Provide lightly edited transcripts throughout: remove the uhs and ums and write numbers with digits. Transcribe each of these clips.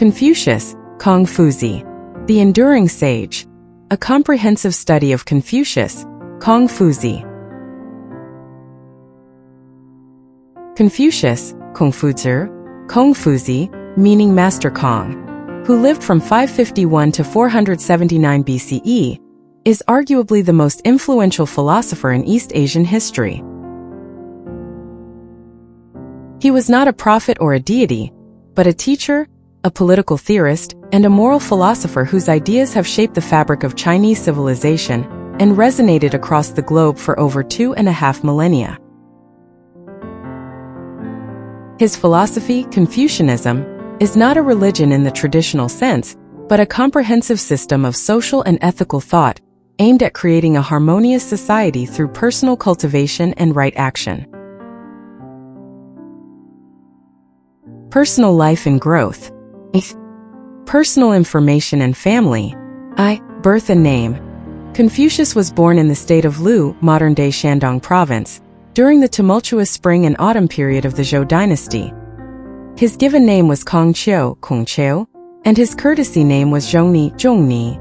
Confucius, Confuci, the enduring sage. A comprehensive study of Confucius, Confuci. Confucius, Confuci, meaning Master Kong, who lived from 551 to 479 BCE, is arguably the most influential philosopher in East Asian history. He was not a prophet or a deity, but a teacher, a political theorist, and a moral philosopher whose ideas have shaped the fabric of Chinese civilization and resonated across the globe for over 2.5 millennia. His philosophy, Confucianism, is not a religion in the traditional sense, but a comprehensive system of social and ethical thought aimed at creating a harmonious society through personal cultivation and right action. Personal life and growth. Personal information and family. Birth and name. Confucius was born in the state of Lu, modern-day Shandong province, during the tumultuous spring and autumn period of the Zhou dynasty. His given name was Kongqiu, and his courtesy name was Zhongni.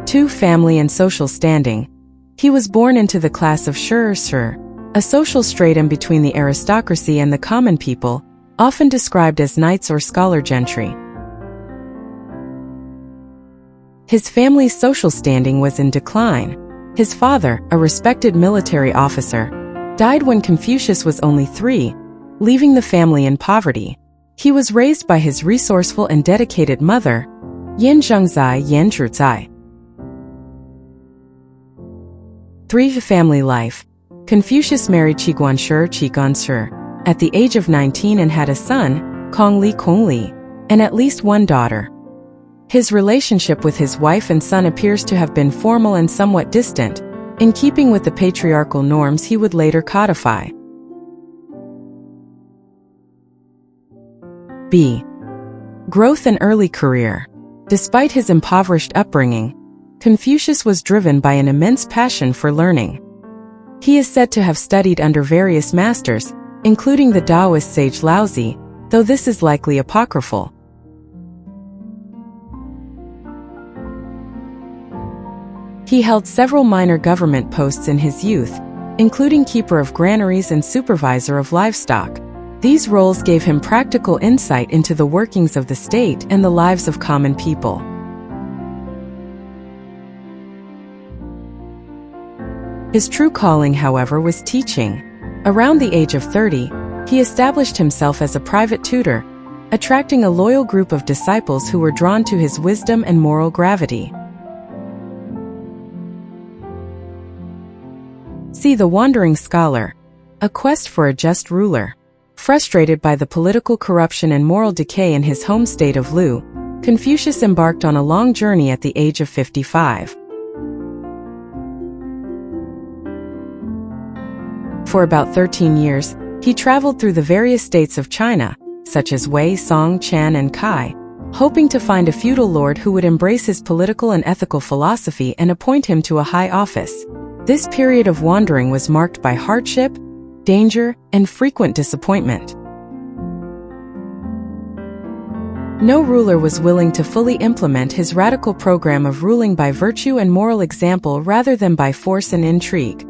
2. Family and social standing. He was born into the class of Shi, a social stratum between the aristocracy and the common people, often described as knights or scholar gentry. His family's social standing was in decline. His father, a respected military officer, died when Confucius was only 3, leaving the family in poverty. He was raised by his resourceful and dedicated mother, Yan Zhuzai. 3. Family life. Confucius married Qiguanshi at the age of 19 and had a son, Kongli, and at least one daughter. His relationship with his wife and son appears to have been formal and somewhat distant, in keeping with the patriarchal norms he would later codify. B. Growth and early career. Despite his impoverished upbringing, Confucius was driven by an immense passion for learning. He is said to have studied under various masters, including the Taoist sage Laozi, though this is likely apocryphal. He held several minor government posts in his youth, including keeper of granaries and supervisor of livestock. These roles gave him practical insight into the workings of the state and the lives of common people. His true calling, however, was teaching. Around the age of 30, he established himself as a private tutor, attracting a loyal group of disciples who were drawn to his wisdom and moral gravity. See The Wandering Scholar, A Quest for a Just Ruler. Frustrated by the political corruption and moral decay in his home state of Lu, Confucius embarked on a long journey at the age of 55. For about 13 years, he traveled through the various states of China, such as Wei, Song, Chan, and Kai, hoping to find a feudal lord who would embrace his political and ethical philosophy and appoint him to a high office. This period of wandering was marked by hardship, danger, and frequent disappointment. No ruler was willing to fully implement his radical program of ruling by virtue and moral example rather than by force and intrigue.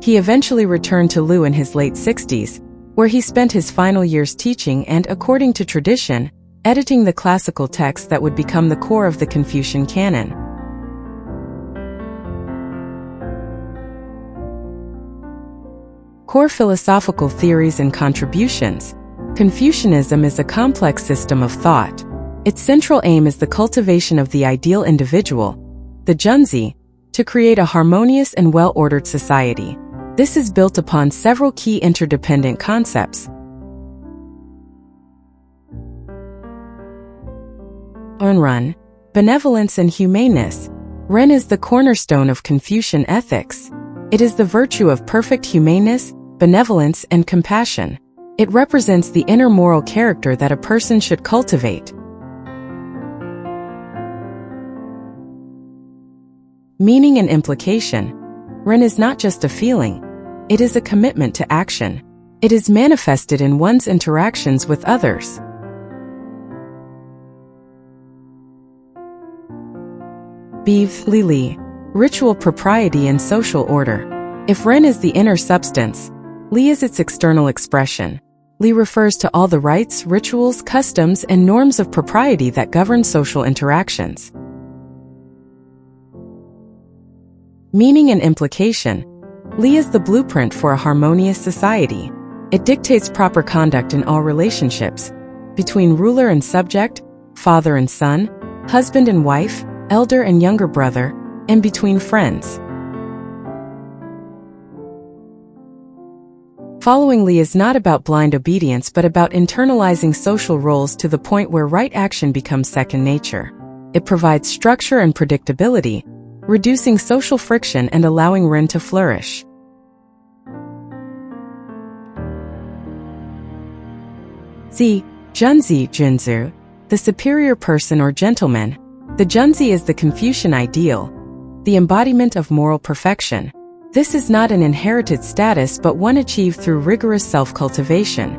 He eventually returned to Lu in his late 60s, where he spent his final years teaching and, according to tradition, editing the classical texts that would become the core of the Confucian canon. Core philosophical theories and contributions. Confucianism is a complex system of thought. Its central aim is the cultivation of the ideal individual, the Junzi, to create a harmonious and well-ordered society. This is built upon several key interdependent concepts. Ren, benevolence and humaneness. Ren is the cornerstone of Confucian ethics. It is the virtue of perfect humaneness, benevolence, and compassion. It represents the inner moral character that a person should cultivate. Meaning and implication. Ren is not just a feeling. It is a commitment to action. It is manifested in one's interactions with others. Bev, Li. Ritual propriety and social order. If Ren is the inner substance, Li is its external expression. Li refers to all the rites, rituals, customs, and norms of propriety that govern social interactions. Meaning and implication. Li is the blueprint for a harmonious society. It dictates proper conduct in all relationships, between ruler and subject, father and son, husband and wife, elder and younger brother, and between friends. Following Li is not about blind obedience but about internalizing social roles to the point where right action becomes second nature. It provides structure and predictability, reducing social friction and allowing Ren to flourish. Z. Junzi, Junzi, the superior person or gentleman. The Junzi is the Confucian ideal, the embodiment of moral perfection. This is not an inherited status but one achieved through rigorous self-cultivation.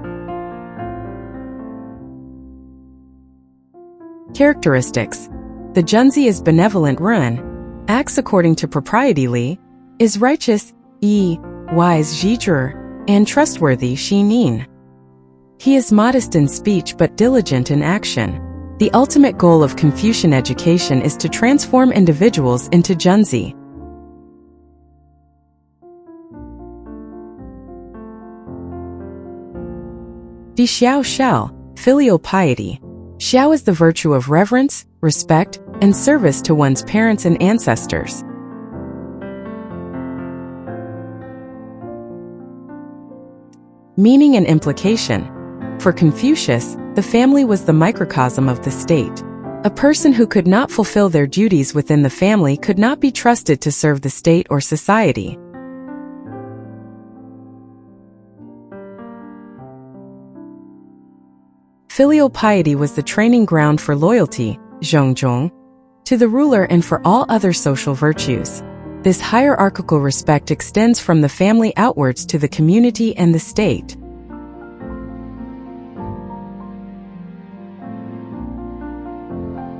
Characteristics. The Junzi is benevolent Ren, acts according to propriety Li, is righteous wise Zhizhi, and trustworthy Shi Nin. He is modest in speech but diligent in action. The ultimate goal of Confucian education is to transform individuals into Junzi. Di Xiao Xiao, filial piety. Xiao is the virtue of reverence, respect, and service to one's parents and ancestors. Meaning and implication. For Confucius, the family was the microcosm of the state. A person who could not fulfill their duties within the family could not be trusted to serve the state or society. Filial piety was the training ground for loyalty, zhongzhong, to the ruler and for all other social virtues. This hierarchical respect extends from the family outwards to the community and the state.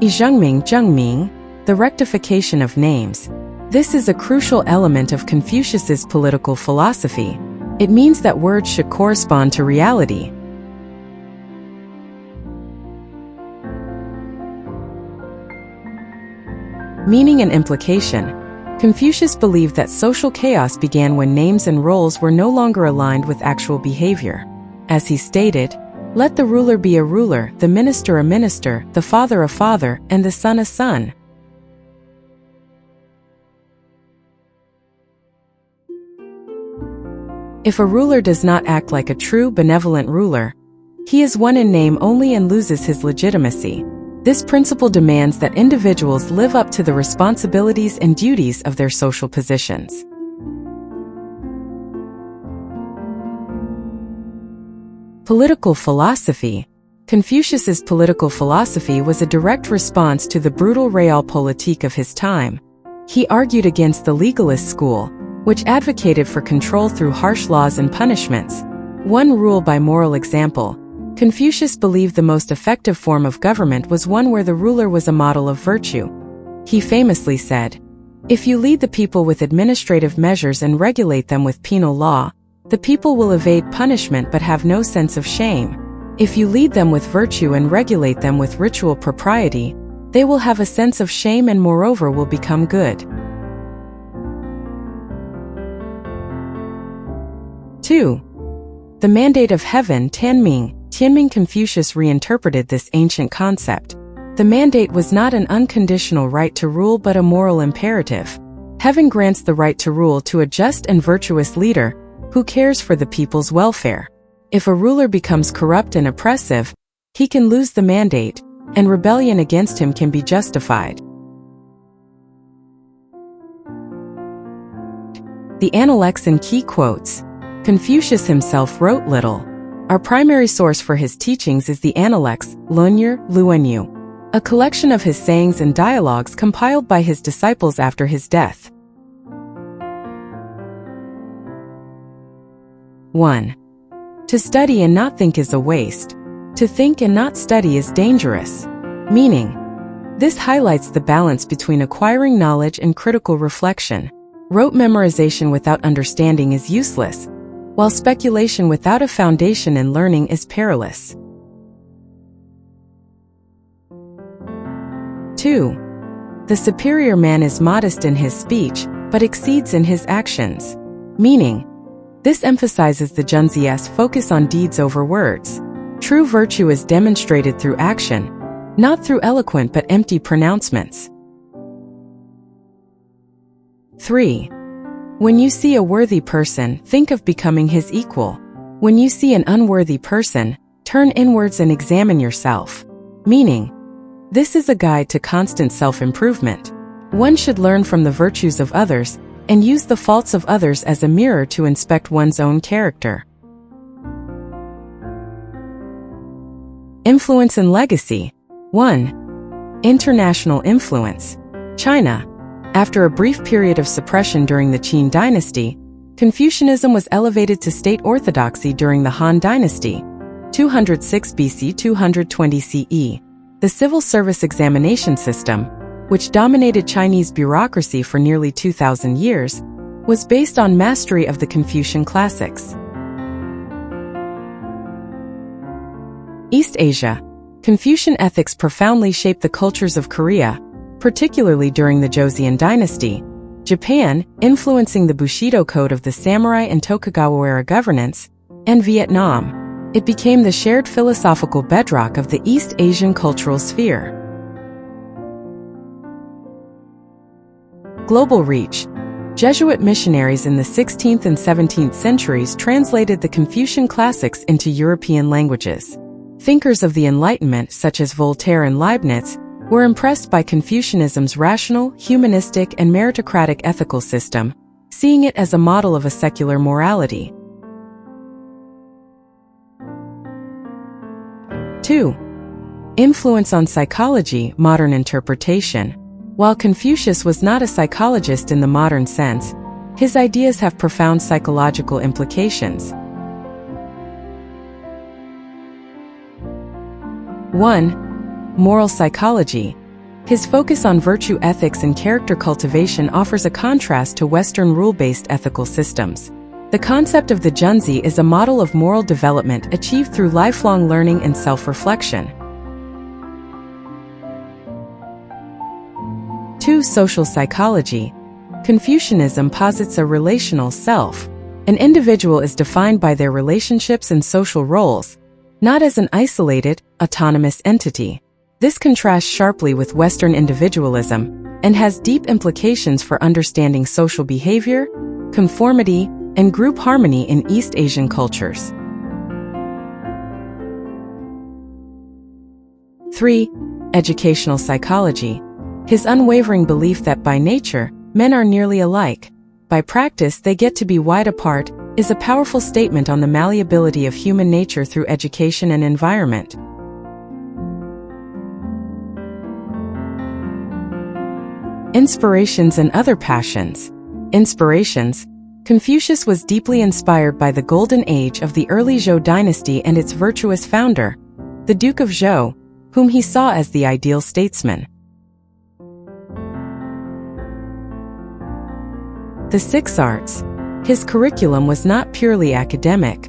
Zhengming, the rectification of names. This is a crucial element of Confucius's political philosophy. It means that words should correspond to reality. Meaning and implication. Confucius believed that social chaos began when names and roles were no longer aligned with actual behavior. As he stated, "Let the ruler be a ruler, the minister a minister, the father a father, and the son a son." If a ruler does not act like a true benevolent ruler, he is one in name only and loses his legitimacy. This principle demands that individuals live up to the responsibilities and duties of their social positions. Political philosophy. Confucius's political philosophy was a direct response to the brutal realpolitik of his time. He argued against the legalist school, which advocated for control through harsh laws and punishments. One rule by moral example. Confucius believed the most effective form of government was one where the ruler was a model of virtue. He famously said, "If you lead the people with administrative measures and regulate them with penal law, the people will evade punishment but have no sense of shame. If you lead them with virtue and regulate them with ritual propriety, they will have a sense of shame and moreover will become good." 2. The mandate of heaven, Tianming. Confucius reinterpreted this ancient concept. The mandate was not an unconditional right to rule but a moral imperative. Heaven grants the right to rule to a just and virtuous leader who cares for the people's welfare. If a ruler becomes corrupt and oppressive, he can lose the mandate, and rebellion against him can be justified. The Analects and key quotes. Confucius himself wrote little. Our primary source for his teachings is the Analects, Luenyu, a collection of his sayings and dialogues compiled by his disciples after his death. 1. To study and not think is a waste. To think and not study is dangerous. Meaning, this highlights the balance between acquiring knowledge and critical reflection. Rote memorization without understanding is useless, while speculation without a foundation in learning is perilous. 2. The superior man is modest in his speech, but exceeds in his actions. Meaning, this emphasizes the Junzi's focus on deeds over words. True virtue is demonstrated through action, not through eloquent but empty pronouncements. 3. When you see a worthy person, think of becoming his equal. When you see an unworthy person, turn inwards and examine yourself. Meaning, this is a guide to constant self-improvement. One should learn from the virtues of others and use the faults of others as a mirror to inspect one's own character. Influence and legacy. 1. International influence. China. After a brief period of suppression during the Qin dynasty, Confucianism was elevated to state orthodoxy during the Han dynasty, 206 BC 220 CE. The civil service examination system, which dominated Chinese bureaucracy for nearly 2,000 years, was based on mastery of the Confucian classics. East Asia. Confucian ethics profoundly shaped the cultures of Korea, particularly during the Joseon dynasty, Japan, influencing the Bushido code of the samurai and Tokugawa-era governance, and Vietnam. It became the shared philosophical bedrock of the East Asian cultural sphere. Global reach. Jesuit missionaries in the 16th and 17th centuries translated the Confucian classics into European languages. Thinkers of the Enlightenment, such as Voltaire and Leibniz, were impressed by Confucianism's rational, humanistic, and meritocratic ethical system, seeing it as a model of a secular morality. 2. Influence on psychology, modern interpretation. While Confucius was not a psychologist in the modern sense, his ideas have profound psychological implications. 1. Moral psychology. His focus on virtue ethics and character cultivation offers a contrast to Western rule-based ethical systems. The concept of the Junzi is a model of moral development achieved through lifelong learning and self-reflection. 2. Social psychology. Confucianism posits a relational self. An individual is defined by their relationships and social roles, not as an isolated, autonomous entity. This contrasts sharply with Western individualism and has deep implications for understanding social behavior, conformity, and group harmony in East Asian cultures. 3. Educational psychology. His unwavering belief that by nature, men are nearly alike, by practice they get to be wide apart, is a powerful statement on the malleability of human nature through education and environment. Inspirations and other passions. Inspirations. Confucius was deeply inspired by the golden age of the early Zhou dynasty and its virtuous founder, the Duke of Zhou, whom he saw as the ideal statesman. The 6 arts. His curriculum was not purely academic.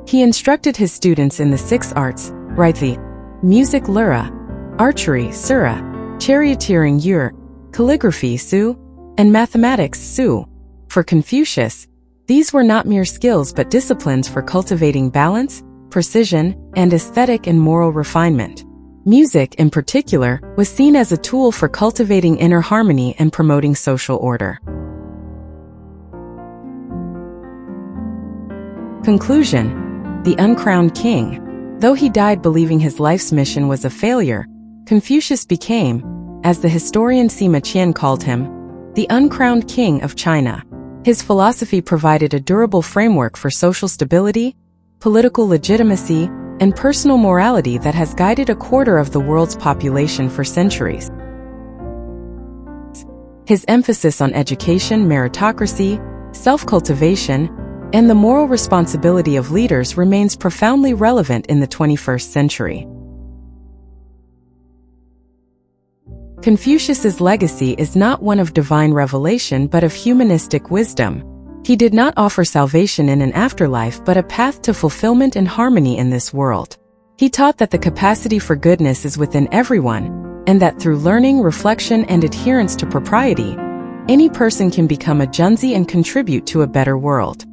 He instructed his students in the 6 arts, rightly, music lyra, archery sura, charioteering yur, calligraphy su, and mathematics su. For Confucius, these were not mere skills but disciplines for cultivating balance, precision, and aesthetic and moral refinement. Music, in particular, was seen as a tool for cultivating inner harmony and promoting social order. Conclusion. The uncrowned king. Though he died believing his life's mission was a failure, Confucius became, as the historian Sima Qian called him, the uncrowned king of China. His philosophy provided a durable framework for social stability, political legitimacy, and personal morality that has guided a quarter of the world's population for centuries. His emphasis on education, meritocracy, self-cultivation, And the moral responsibility of leaders remains profoundly relevant in the 21st century. Confucius's legacy is not one of divine revelation but of humanistic wisdom. He did not offer salvation in an afterlife but a path to fulfillment and harmony in this world. He taught that the capacity for goodness is within everyone, and that through learning, reflection, and adherence to propriety, any person can become a Junzi and contribute to a better world.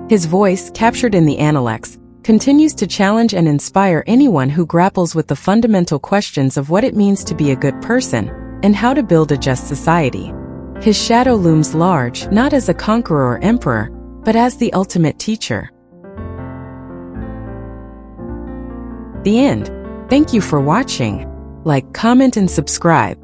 His voice, captured in the Analects, continues to challenge and inspire anyone who grapples with the fundamental questions of what it means to be a good person and how to build a just society. His shadow looms large, not as a conqueror or emperor, but as the ultimate teacher. The end. Thank you for watching. Like, comment, and subscribe.